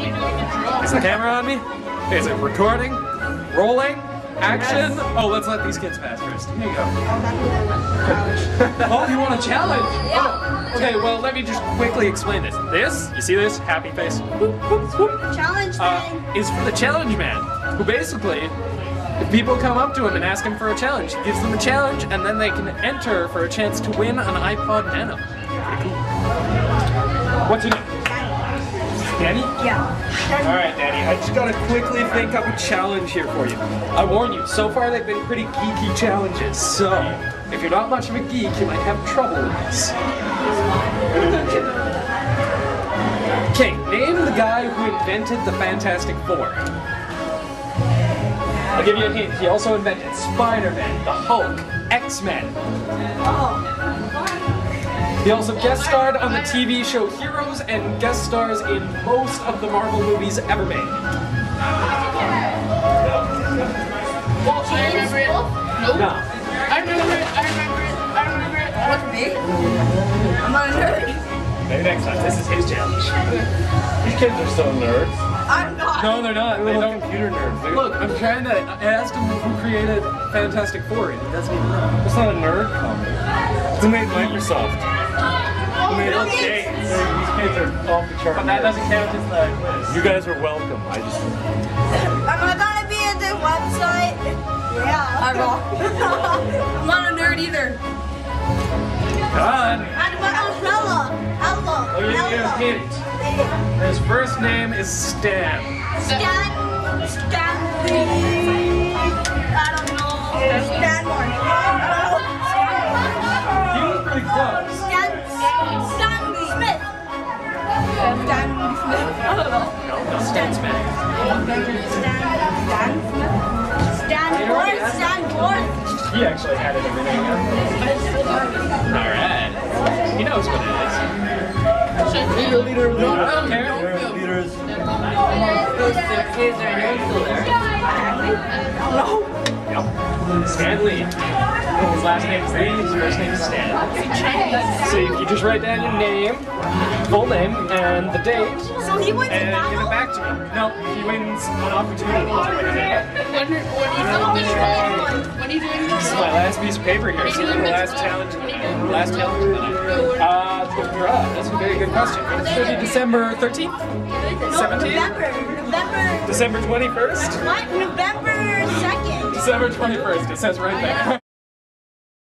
Is the camera on me? Is it recording? Rolling? Action? Oh, let's let these kids pass first. Here you go. Oh, you want a challenge? Yeah. Oh, okay, well, let me just quickly explain this. This, you see this? Happy face. Whoop, whoop, whoop. Challenge thing. Is for the challenge man, who basically, if people come up to him and ask him for a challenge, he gives them a challenge, and then they can enter for a chance to win an iPod Nano. Pretty cool. What's your name? Danny? Yeah. Alright, Danny, I just gotta quickly think up a challenge here for you. I warn you, so far they've been pretty geeky challenges, so if you're not much of a geek, you might have trouble with this. Okay, name the guy who invented the Fantastic Four. I'll give you a hint, he also invented Spider-Man, the Hulk, X-Men. Oh. He also guest starred on the TV show Heroes and guest stars in most of the Marvel movies ever made. Well, I remember it. Nope. No. I remember it. What's me? I'm not a nerd. Maybe next time. This is his challenge. These kids are so nerds. I'm not. No, they're not. They They're don't. little computer nerds. Look, I'm trying to. I asked him who created Fantastic Four, and he doesn't even know. It's not a nerd comic. Who made Microsoft? Who made Bill These Gates. kids are off the chart. But that doesn't count as the quiz. You guys are welcome. I just. Am I gonna be at the website? Yeah. I'm wrong. I'm not a nerd either. Come on. I'm an umbrella. Hello. I'll give you a hint. His first name is Stan. Stanley. I don't know. Stanmore. He was pretty close. Stanley Smith. Stanley Smith. I don't know. No, Stan Smith. Stanford. He actually had it everything. Alright. He knows what it is. Leader of the I don't care. leaders. Yep. Stan Lee. His last name is Lee, his first name is Stan. So you just write down your name, full name, and the date, So he went to and give it battle? back to me. No, he wins an opportunity to win a name. When are you doing This is my last piece of paper here, so the last challenge of the night. Last challenge of the night. That's a very good question. It's going to be December 13th? 17th? November. December 21st? What? November 2nd. December 21st, it says right there.